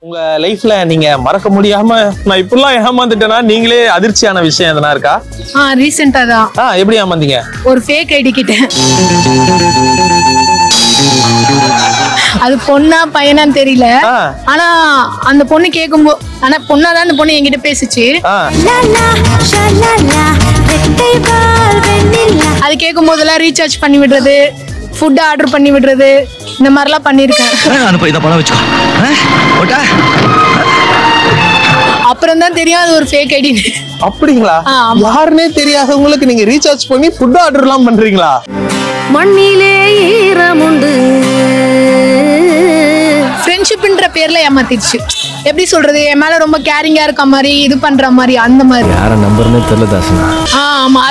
உங்க லைஃப்ல நீங்க மறக்க முடியாம நான் இப்படிலாம் ஏமாந்துட்டேனா நீங்களே அதிர்ச்சியான விஷயம் எதனா இருக்கா? ரீசெண்டா தான். எப்படி ஏமாந்தீங்க? ஒரு ஃபேக் ஐடி கிட்ட. அது பொண்ணா பையனான்னு தெரியல. ஆனா அந்த பொண்ணு கேக்கும்போது ஆனா பொண்ணாதான் அந்த பொண்ணு என்கிட்ட பேசுச்சு. அது கேட்கும் போதெல்லாம் ரீசார்ஜ் பண்ணி விடுறது, ஃபுட் ஆர்டர் பண்ணி விடுறது, இந்த மாதிரிலாம் பண்ணிருக்கேன். அப்புறம் தான் தெரியும் அது ஒரு ஃபேக் ஐடி. அப்படிங்களா? யாருன்னே தெரியாதவங்களுக்கு நீங்க ரீசார்ஜ் பண்ணி ஃபுட் ஆர்டர் எல்லாம் பண்றீங்களா? மண்ணிலே ஈரமுண்டு. ஃப்ரெண்ட்ஷிப்ன்ற பேர்ல ஏமாத்திடுச்சு. எப்படி சொல்றது, என் மேல ரொம்ப கேரிங்கா இருக்க மாதிரி, இது பண்ற மாதிரி, அந்த மாதிரி. யார நம்பர்னே தெரியல தாசனா. ஆமா,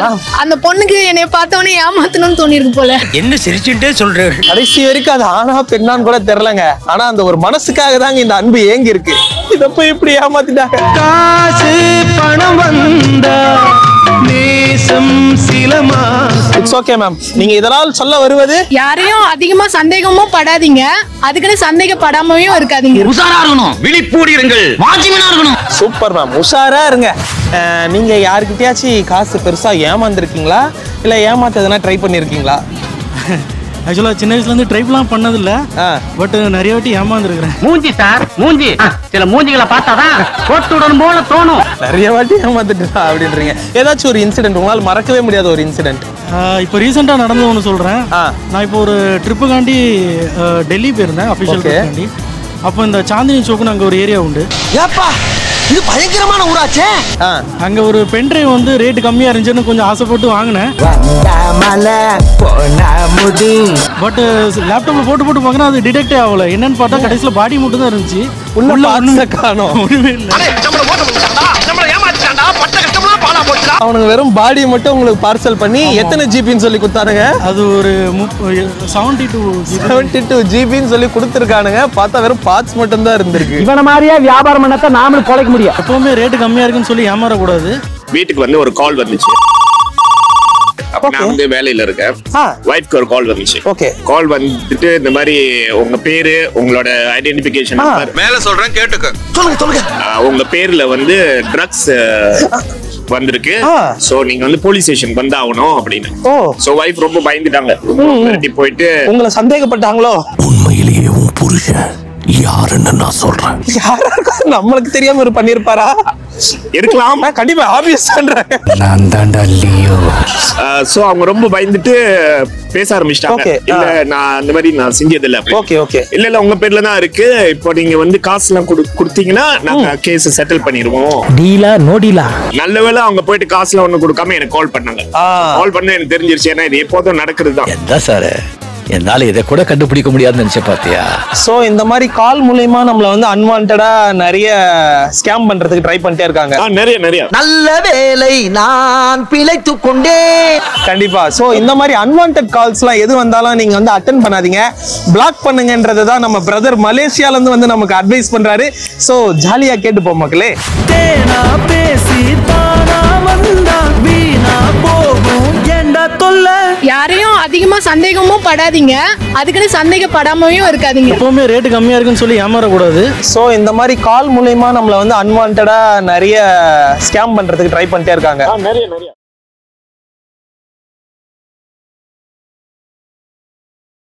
அந்த பொண்ணுக்கு என்னை பார்த்தவனே ஏமாத்தணும்னு தோணிருக்கு போல. என்ன சிரிச்சுட்டே சொல்றேன். கடைசி வரைக்கும் அது ஆனா பெண்ணான்னு கூட தெரியலங்க. ஆனா அந்த ஒரு மனசுக்காக தாங்க இந்த அன்பு ஏங்கி இருக்கு. இத போய் இப்படி ஏமாத்திட்டாங்க. காசு பணம் வந்தா நேசம் சிலமா. It's okay ma'am. நீங்க இதனால் சொல்ல வருவது, யாரையும் அதிகமா சந்தேகமும் படாதீங்க, அதுக்குன்னு சந்தேகப்படாமையும் இருக்காதீங்க. உஷாரா இருக்கணும், விழிப்பூடி இருங்கள், வாட்ச்மேனா இருக்கணும். சூப்பர் மேம், உஷாரா இருங்க. நீங்க யாருக்கிட்டயாச்சும் காசு பெருசா ஏமாந்துருக்கீங்களா, இல்ல ஏமாத்ததுனா ட்ரை பண்ணிருக்கீங்களா? ஆக்சுவலாக சின்ன வயசுலேருந்து ட்ரைப்லாம் பண்ணதில்ல, பட் நிறைய வாட்டி ஏமாந்துருக்கிறேன். மூஞ்சி சார், மூஞ்சி சில மூஞ்சிகளை பார்த்தாதான் போட்டுடன் போல தோணும். நிறைய வாட்டி ஏமாந்துட்டா அப்படின்றீங்க. ஏதாச்சும் ஒரு இன்சிடென்ட் உங்களால் மறக்கவே முடியாத ஒரு இன்சிடென்ட்? இப்போ ரீசெண்டாக நடந்தது ஒன்று சொல்கிறேன். நான் இப்போ ஒரு ட்ரிப்புக்காண்டி டெல்லி போயிருந்தேன், அஃபிஷியல் ட்ரிப்புக்காண்டி. அப்போ இந்த சாந்தினி சோக்குன்னு அங்கே ஒரு ஏரியா உண்டு. ஏப்பா இது பயங்கரமான ஊராச்சே. அங்கே ஒரு பென்ட்ரைவ் வந்து ரேட்டு கம்மியாக இருந்துச்சுன்னு கொஞ்சம் ஆசைப்பட்டு வாங்கினேன். பட் லேப்டாப்ல போட்டு பார்க்கணும், அது டிடெக்டே ஆகல. என்னன்னு பார்த்தா கடைசியில் பாடி மட்டும் தான் இருந்துச்சு, உள்ள ஒண்ணுமே காணோம், ஒண்ணுமே இல்லை. அவனுங்க வெறும் பாடி மட்டும் உங்களுக்கு பார்சல் பண்ணி எத்தனை ஜிபின்னு சொல்லி கொடுத்தானுங்க? அது ஒரு 72 ஜிபின்னு சொல்லி கொடுத்துருக்கானுங்க. பார்த்தா வெறும் பார்ட்ஸ் மட்டும் தான் இருந்திருக்கு. இவன மாதிரியா வியாபாரம் பண்ணா நாமளும் பொழைக்க முடியும். எப்பவுமே ரேட்டு கம்மியா இருக்குன்னு சொல்லி ஏமாறக்கூடாது. வீட்டுக்கு வந்து ஒரு கால் வந்துச்சு. நான் வந்து வேலையில இருக்கேன். வைஃப்க்கு ஒரு கால் வந்துச்சு. கால் வந்துட்டு இந்த மாதிரி உங்க பேரு, உங்களோட ஐடென்டிபிகேஷன் நம்பர் மேல சொல்றேன் கேட்டுக்க. சொல்லுங்க. உங்க பேர்ல வந்து ட்ரக்ஸ் வந்திருக்கு, சோ நீங்க வந்து போலீஸ் ஸ்டேஷன் வந்து ஆகணும் அப்படின்னு. சோ வைஃப் ரொம்ப பயந்துட்டாங்க. போயிட்டு உங்களை சந்தேகப்பட்டாங்களோ? உண்மையிலேயே உன் புருஷன் யாருன்னு நான் சொல்றேன். நம்மளுக்கு தெரியாம ஒரு பண்ணிருப்பாரா? இருக்கலாம், கண்டிப்பா ஆப்வியஸ்ன்றாங்க. நான் தான்டா லியோ. சோ அவங்க ரொம்ப பயந்துட்டு பேச ஆரம்பிச்சிட்டாங்க. இல்ல நான் அந்த மாதிரி நான் செஞ்சது இல்ல. இல்ல உங்க பேர்ல தான் இருக்கு, இப்போ நீங்க வந்து காசு எல்லாம் கொடுத்தீங்கன்னா நாங்க கேஸ் செட்டில் பண்ணிடுவோம். டீலா நோ டீலா. நல்ல வேளை அவங்க போயிட்டு காசு எல்லாம் ஒண்ணு கொடுக்காம எனக்கு கால் பண்ணாங்க. கால் பண்ண எனக்கு தெரிஞ்சிருச்சு, ஏன்னா இது எப்போதும் நடக்கிறது தான். என்ன சார், என்னால இதை கூட கண்டுபிடிக்க முடியாதுன்னு நினைச்ச பாத்தியா? சோ இந்த மாதிரி கால் மூலமா நம்மள வந்து அன்வான்டா நிறைய ஸ்கேம் பண்றதுக்கு ட்ரை பண்ணிட்டே இருக்காங்க. நிறைய நல்ல வேலை நான் பிழைத்து கொண்டே. கண்டிப்பா. சோ இந்த மாதிரி அன்வான்ட் கால்ஸ் எல்லாம் எது வந்தாலும் நீங்க வந்து அட்டென்ட் பண்ணாதீங்க, பிளாக் பண்ணுங்கன்றதை தான் நம்ம பிரதர் மலேசியால இருந்து வந்து நமக்கு அட்வைஸ் பண்றாரு. சோ ஜாலியா கேட்டு போ மக்களே. யாரையும் அதிகமா சந்தேகமும் படாதீங்க, அதுக்குன்னு சந்தேகப்படாமையும் இருக்காதீங்க. எப்பவுமே ரேட்டு கம்மியா இருக்குன்னு சொல்லி ஏமாறக்கூடாது. சோ இந்த மாதிரி கால் மூலமா நம்மள வந்து அன்வான்டா நிறைய ஸ்கேம் பண்றதுக்கு ட்ரை பண்ணிட்டே இருக்காங்க. நிறைய